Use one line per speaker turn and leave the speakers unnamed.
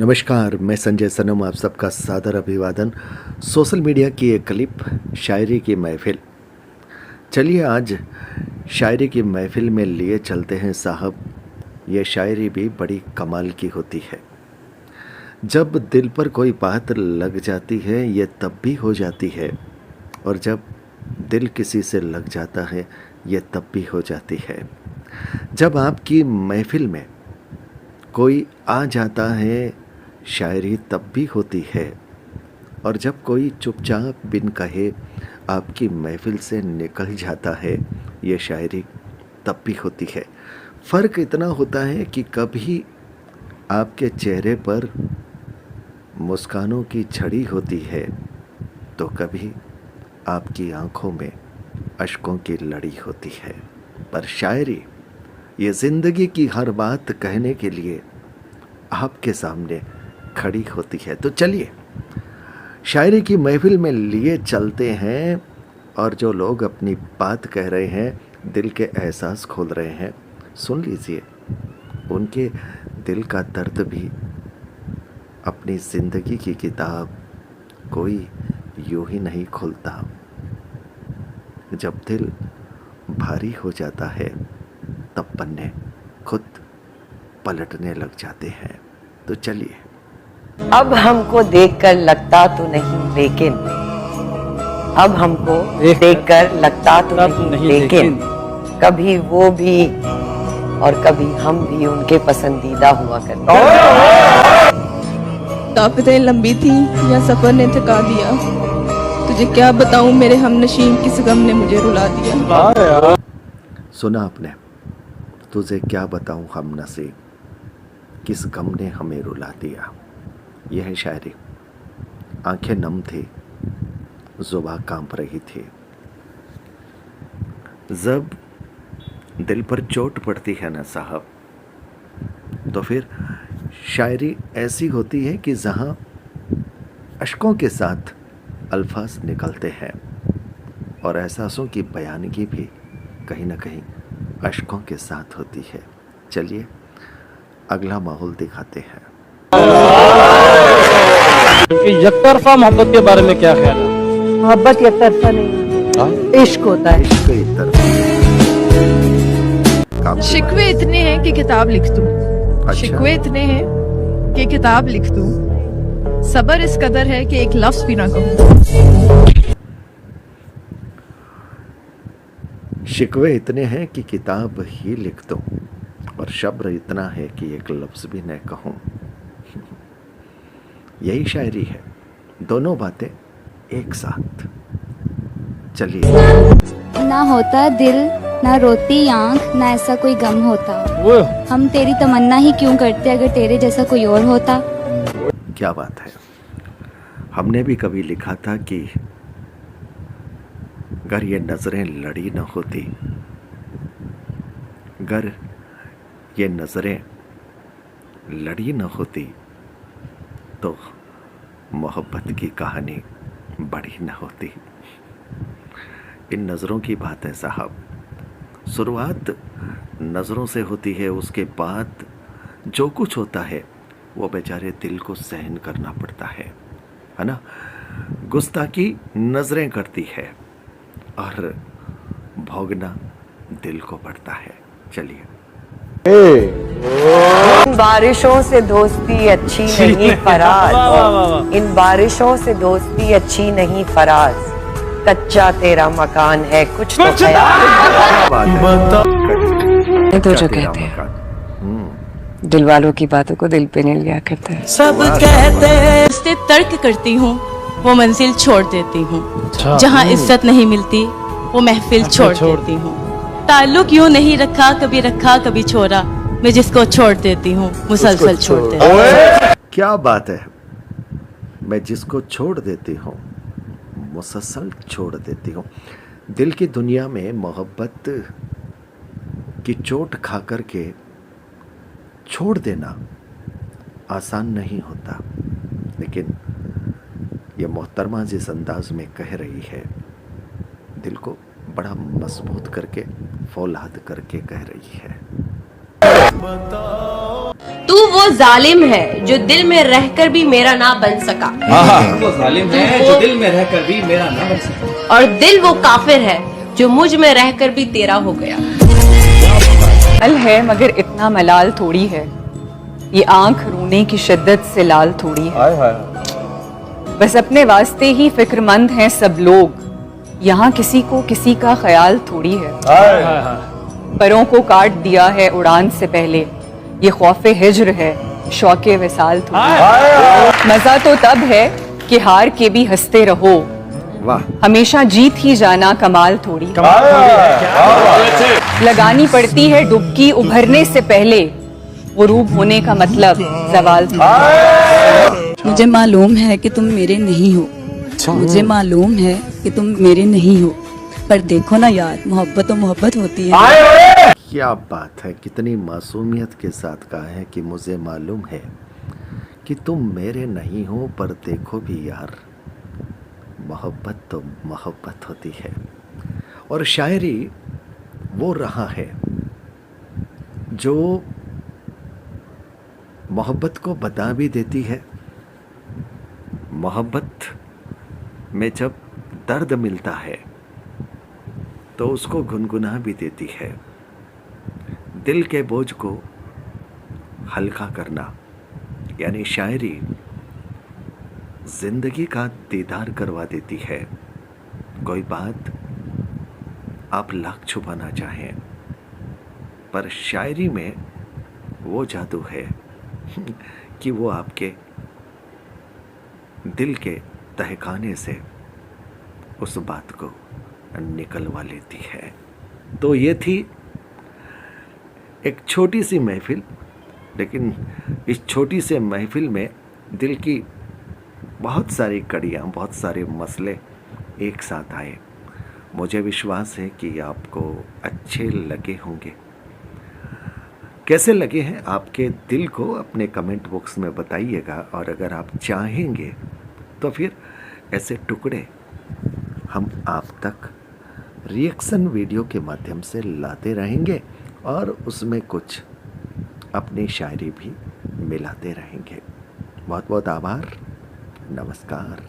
नमस्कार, मैं संजय सनम, आप सबका सादर अभिवादन। सोशल मीडिया की एक क्लिप, शायरी की महफिल। चलिए आज शायरी की महफिल में लिए चलते हैं साहब। ये शायरी भी बड़ी कमाल की होती है। जब दिल पर कोई बात लग जाती है ये तब भी हो जाती है, और जब दिल किसी से लग जाता है ये तब भी हो जाती है। जब आपकी महफिल में कोई आ जाता है शायरी तब भी होती है, और जब कोई चुपचाप बिन कहे आपकी महफिल से निकल जाता है ये शायरी तब भी होती है। फ़र्क इतना होता है कि कभी आपके चेहरे पर मुस्कानों की झड़ी होती है तो कभी आपकी आंखों में अश्कों की लड़ी होती है। पर शायरी ये ज़िंदगी की हर बात कहने के लिए आपके सामने खड़ी होती है। तो चलिए शायरी की महफिल में लिए चलते हैं, और जो लोग अपनी बात कह रहे हैं, दिल के एहसास खोल रहे हैं, सुन लीजिए। उनके दिल का दर्द भी अपनी ज़िंदगी की किताब कोई यूं ही नहीं खोलता। जब दिल भारी हो जाता है तब पन्ने खुद पलटने लग जाते हैं। तो चलिए।
अब हमको देखकर लगता तो नहीं लेकिन, अब हमको देखकर लगता तो नहीं लेकिन, कभी वो भी और कभी हम भी उनके पसंदीदा हुआ करते।
काफिलें लंबी थी या सफर ने थका दिया, तुझे क्या बताऊं मेरे हमनशीं किस गम ने मुझे रुला दिया।
सुना आपने, तुझे क्या बताऊं हमनसीब किस गम ने हमें रुला दिया। यह है शायरी। आंखें नम थी, जुबां कांप रही थी। जब दिल पर चोट पड़ती है ना साहब, तो फिर शायरी ऐसी होती है कि जहां अश्कों के साथ अल्फाज निकलते हैं, और एहसासों की बयानगी भी कहीं ना कहीं अश्कों के साथ होती है। चलिए अगला माहौल दिखाते हैं।
यकतरफा मोहब्बत के बारे में क्या ख्याल है?
मोहब्बत यकतरफा नहीं, इश्क होता है।
इश्क एक तरफा।
शिकवे इतने हैं कि किताब लिख दूं।
अच्छा।
शिकवे इतने हैं कि किताब लिख दूं। सबर इस कदर है कि एक लफ्ज भी ना कहूं।
शिकवे इतने हैं कि किताब ही लिख दूं, और शब्र इतना है कि एक लफ्ज भी न कहूं। यही शायरी है, दोनों बातें एक साथ। चलिए।
ना होता दिल, ना रोती आंख, ना ऐसा कोई गम होता। हम तेरी तमन्ना ही क्यों करते अगर तेरे जैसा कोई और होता।
क्या बात है। हमने भी कभी लिखा था कि अगर ये नजरें लड़ी न होती, अगर ये नजरें लड़ी न होती तो मोहब्बत की कहानी बड़ी न होती। इन नज़रों की बात है साहब। शुरुआत नज़रों से होती है, उसके बाद जो कुछ होता है वो बेचारे दिल को सहन करना पड़ता है ना। गुस्ताखी नज़रें करती है और भोगना दिल को पड़ता है। चलिए।
इन बारिशों से दोस्ती अच्छी नहीं फराज, इन बारिशों से दोस्ती अच्छी नहीं फराज, कच्चा तेरा मकान है कुछ तो
तो
जो कहते हैं दिल वालों की बातों को दिल पे नहीं लिया करता है।
सब कहते हैं
उससे तर्क करती हूँ, वो मंजिल छोड़ देती हूँ। जहाँ इज्जत नहीं मिलती वो महफिल छोड़ देती हूँ। ताल्लुक यूं नहीं रखा, कभी रखा कभी छोड़ा, मैं जिसको छोड़ देती हूँ मुसलसल छोड़ देती हूँ।
क्या बात है। मैं जिसको छोड़ देती हूँ मुसलसल छोड़ देती हूँ। दिल की दुनिया में मोहब्बत की चोट खा कर के छोड़ देना आसान नहीं होता, लेकिन यह मोहतरमा जिस अंदाज में कह रही है, दिल को बड़ा मजबूत करके, फौलाद करके कह रही है।
तू वो जालिम है जो दिल में रहकर भी मेरा ना बन सका।
वो जालिम है जो दिल में रहकर भी मेरा ना बन सका।
और दिल वो काफिर है जो मुझ में रहकर भी तेरा हो गया।
मल है मगर इतना मलाल थोड़ी है, ये आंख रोने की शिद्दत से लाल थोड़ी है। बस अपने वास्ते ही फिक्रमंद हैं सब लोग, यहाँ किसी को किसी का ख्याल थोड़ी है। परों को काट दिया है उड़ान से पहले, ये खौफे हिज्र है शौके विसाल थोड़ी है। मजा तो तब है कि हार के भी हंसते रहो,
वाह,
हमेशा जीत ही जाना कमाल थोड़ी। लगानी पड़ती है डुबकी उभरने से पहले, गुरूब होने का मतलब जवाल थोड़ी।
मुझे मालूम है कि तुम मेरे नहीं हो, मुझे मालूम है कि तुम मेरे नहीं हो, पर देखो ना यार, मोहब्बत तो मोहब्बत होती है।
क्या बात है, कितनी मासूमियत के साथ कहा है कि मुझे मालूम है कि तुम मेरे नहीं हो, पर देखो भी यार, मोहब्बत तो मोहब्बत होती है। और शायरी वो रहा है जो मोहब्बत को बता भी देती है। मोहब्बत में जब दर्द मिलता है तो उसको गुनगुना भी देती है। दिल के बोझ को हल्का करना, यानी शायरी जिंदगी का दीदार करवा देती है। कोई बात आप लाख छुपाना चाहें, पर शायरी में वो जादू है कि वो आपके दिल के तहखाने से उस बात को निकलवा लेती है। तो ये थी एक छोटी सी महफिल, लेकिन इस छोटी से महफिल में दिल की बहुत सारी कड़ियाँ, बहुत सारे मसले एक साथ आए। मुझे विश्वास है कि आपको अच्छे लगे होंगे। कैसे लगे हैं आपके दिल को अपने कमेंट बॉक्स में बताइएगा। और अगर आप चाहेंगे तो फिर ऐसे टुकड़े हम आप तक रिएक्शन वीडियो के माध्यम से लाते रहेंगे और उसमें कुछ अपनी शायरी भी मिलाते रहेंगे। बहुत बहुत आभार, नमस्कार।